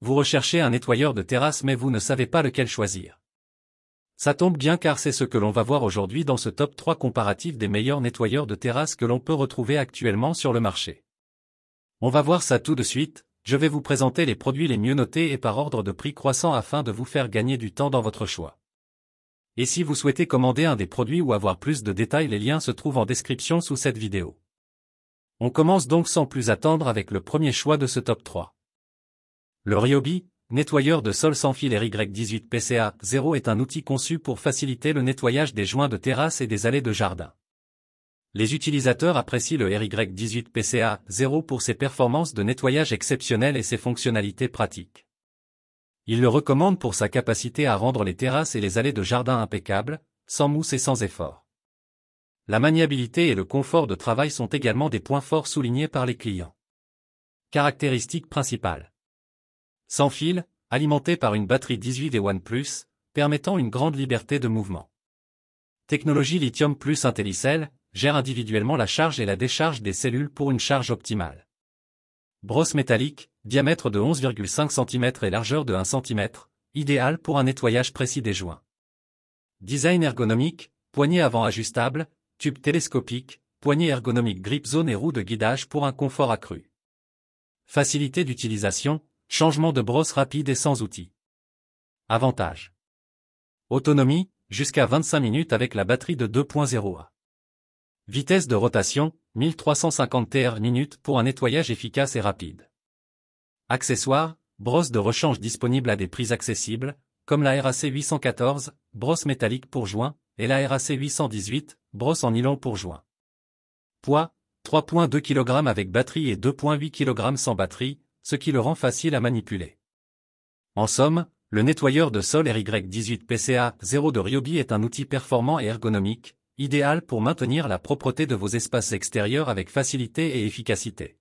vous recherchez un nettoyeur de terrasse mais vous ne savez pas lequel choisir. Ça tombe bien car c'est ce que l'on va voir aujourd'hui dans ce top 3 comparatif des meilleurs nettoyeurs de terrasse que l'on peut retrouver actuellement sur le marché. On va voir ça tout de suite, je vais vous présenter les produits les mieux notés et par ordre de prix croissant afin de vous faire gagner du temps dans votre choix. Et si vous souhaitez commander un des produits ou avoir plus de détails, les liens se trouvent en description sous cette vidéo. On commence donc sans plus attendre avec le premier choix de ce top 3. Le Ryobi, nettoyeur de sol sans fil RY18 PCA 0 est un outil conçu pour faciliter le nettoyage des joints de terrasse et des allées de jardin. Les utilisateurs apprécient le RY18 PCA 0 pour ses performances de nettoyage exceptionnelles et ses fonctionnalités pratiques. Ils le recommandent pour sa capacité à rendre les terrasses et les allées de jardin impeccables, sans mousse et sans effort. La maniabilité et le confort de travail sont également des points forts soulignés par les clients. Caractéristiques principales. Sans fil, alimenté par une batterie 18V1+, permettant une grande liberté de mouvement. Technologie Lithium plus Intellicell, gère individuellement la charge et la décharge des cellules pour une charge optimale. Brosse métallique, diamètre de 11,5 cm et largeur de 1 cm, idéal pour un nettoyage précis des joints. Design ergonomique, poignée avant ajustable, tube télescopique, poignée ergonomique grip zone et roue de guidage pour un confort accru. Facilité d'utilisation, changement de brosse rapide et sans outils. Avantages. Autonomie, jusqu'à 25 minutes avec la batterie de 2.0 A. Vitesse de rotation, 1350 Tr/minute pour un nettoyage efficace et rapide. Accessoires, brosse de rechange disponible à des prix accessibles, comme la RAC 814, brosse métallique pour joint, et la RAC 818, brosse en nylon pour joint. Poids, 3,2 kg avec batterie et 2,8 kg sans batterie, ce qui le rend facile à manipuler. En somme, le nettoyeur de sol RY18 PCA 0 de Ryobi est un outil performant et ergonomique, idéal pour maintenir la propreté de vos espaces extérieurs avec facilité et efficacité.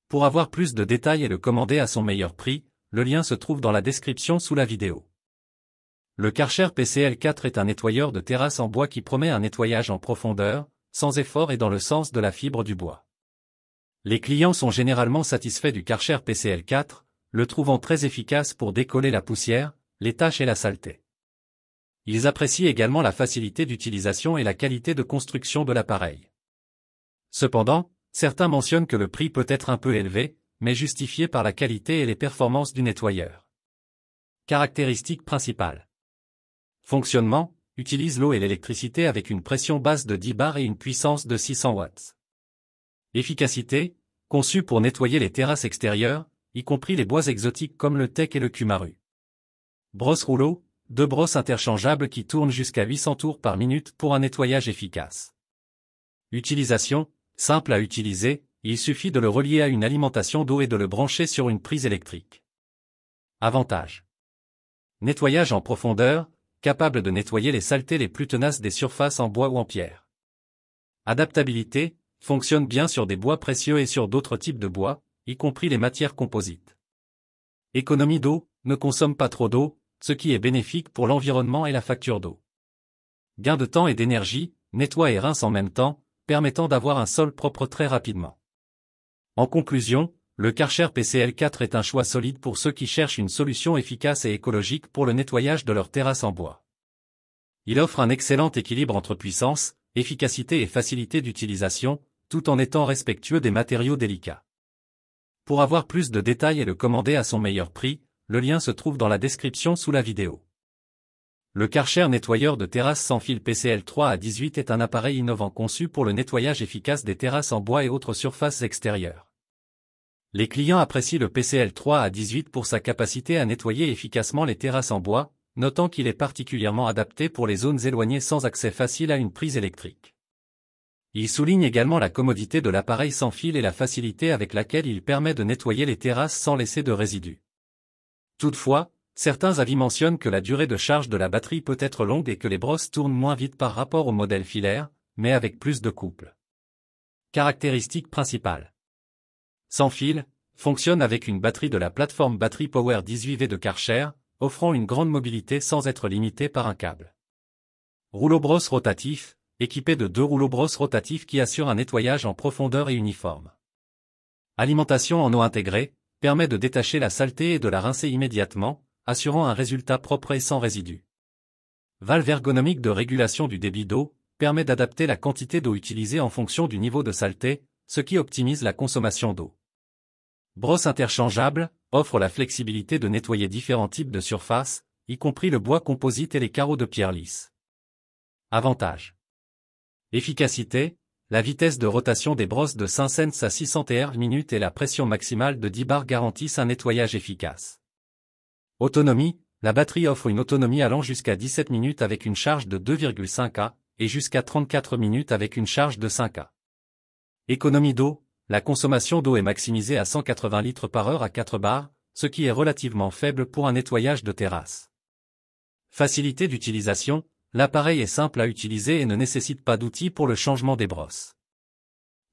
Pour avoir plus de détails et le commander à son meilleur prix, le lien se trouve dans la description sous la vidéo. Le Karcher PCL4 est un nettoyeur de terrasse en bois qui promet un nettoyage en profondeur, sans effort et dans le sens de la fibre du bois. Les clients sont généralement satisfaits du Karcher PCL4, le trouvant très efficace pour décoller la poussière, les taches et la saleté. Ils apprécient également la facilité d'utilisation et la qualité de construction de l'appareil. Cependant, certains mentionnent que le prix peut être un peu élevé, mais justifié par la qualité et les performances du nettoyeur. Caractéristiques principales. Fonctionnement, utilise l'eau et l'électricité avec une pression basse de 10 bars et une puissance de 600 watts. Efficacité, conçu pour nettoyer les terrasses extérieures, y compris les bois exotiques comme le teck et le kumaru. Brosse rouleau, 2 brosses interchangeables qui tournent jusqu'à 800 tours par minute pour un nettoyage efficace. Utilisation, simple à utiliser, il suffit de le relier à une alimentation d'eau et de le brancher sur une prise électrique. Avantages. Nettoyage en profondeur, capable de nettoyer les saletés les plus tenaces des surfaces en bois ou en pierre. Adaptabilité, fonctionne bien sur des bois précieux et sur d'autres types de bois, y compris les matières composites. Économie d'eau, ne consomme pas trop d'eau, ce qui est bénéfique pour l'environnement et la facture d'eau. Gain de temps et d'énergie, nettoie et rince en même temps, permettant d'avoir un sol propre très rapidement. En conclusion, le Karcher PCL4 est un choix solide pour ceux qui cherchent une solution efficace et écologique pour le nettoyage de leur terrasse en bois. Il offre un excellent équilibre entre puissance, efficacité et facilité d'utilisation, tout en étant respectueux des matériaux délicats. Pour avoir plus de détails et le commander à son meilleur prix, le lien se trouve dans la description sous la vidéo. Le Karcher nettoyeur de terrasse sans fil PCL3A18 est un appareil innovant conçu pour le nettoyage efficace des terrasses en bois et autres surfaces extérieures. Les clients apprécient le PCL3A18 pour sa capacité à nettoyer efficacement les terrasses en bois, notant qu'il est particulièrement adapté pour les zones éloignées sans accès facile à une prise électrique. Il souligne également la commodité de l'appareil sans fil et la facilité avec laquelle il permet de nettoyer les terrasses sans laisser de résidus. Toutefois, certains avis mentionnent que la durée de charge de la batterie peut être longue et que les brosses tournent moins vite par rapport au modèle filaire, mais avec plus de couple. Caractéristiques principales. Sans fil, fonctionne avec une batterie de la plateforme Battery Power 18V de Karcher, offrant une grande mobilité sans être limité par un câble. Rouleau brosse rotatif, équipé de 2 rouleaux brosses rotatifs qui assurent un nettoyage en profondeur et uniforme. Alimentation en eau intégrée, permet de détacher la saleté et de la rincer immédiatement, assurant un résultat propre et sans résidus. Valve ergonomique de régulation du débit d'eau, permet d'adapter la quantité d'eau utilisée en fonction du niveau de saleté, ce qui optimise la consommation d'eau. Brosse interchangeable, offre la flexibilité de nettoyer différents types de surfaces, y compris le bois composite et les carreaux de pierre lisse. Avantages. Efficacité, la vitesse de rotation des brosses de 5 cents à 600 r/min et la pression maximale de 10 bars garantissent un nettoyage efficace. Autonomie, la batterie offre une autonomie allant jusqu'à 17 minutes avec une charge de 2,5 A, et jusqu'à 34 minutes avec une charge de 5 A. Économie d'eau, la consommation d'eau est maximisée à 180 litres par heure à 4 bars, ce qui est relativement faible pour un nettoyage de terrasse. Facilité d'utilisation, l'appareil est simple à utiliser et ne nécessite pas d'outils pour le changement des brosses.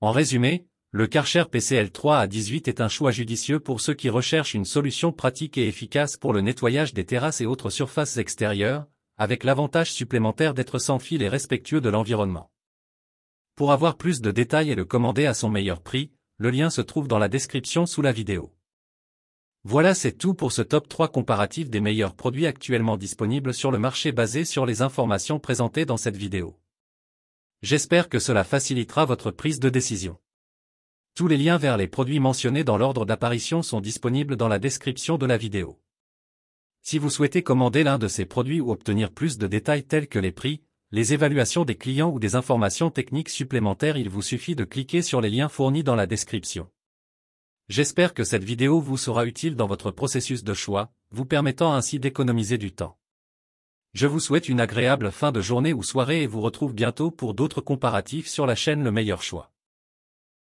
En résumé, le Karcher PCL3 A18 est un choix judicieux pour ceux qui recherchent une solution pratique et efficace pour le nettoyage des terrasses et autres surfaces extérieures, avec l'avantage supplémentaire d'être sans fil et respectueux de l'environnement. Pour avoir plus de détails et le commander à son meilleur prix, le lien se trouve dans la description sous la vidéo. Voilà, c'est tout pour ce top 3 comparatif des meilleurs produits actuellement disponibles sur le marché basé sur les informations présentées dans cette vidéo. J'espère que cela facilitera votre prise de décision. Tous les liens vers les produits mentionnés dans l'ordre d'apparition sont disponibles dans la description de la vidéo. Si vous souhaitez commander l'un de ces produits ou obtenir plus de détails tels que les prix, les évaluations des clients ou des informations techniques supplémentaires, il vous suffit de cliquer sur les liens fournis dans la description. J'espère que cette vidéo vous sera utile dans votre processus de choix, vous permettant ainsi d'économiser du temps. Je vous souhaite une agréable fin de journée ou soirée et vous retrouve bientôt pour d'autres comparatifs sur la chaîne Le Meilleur Choix.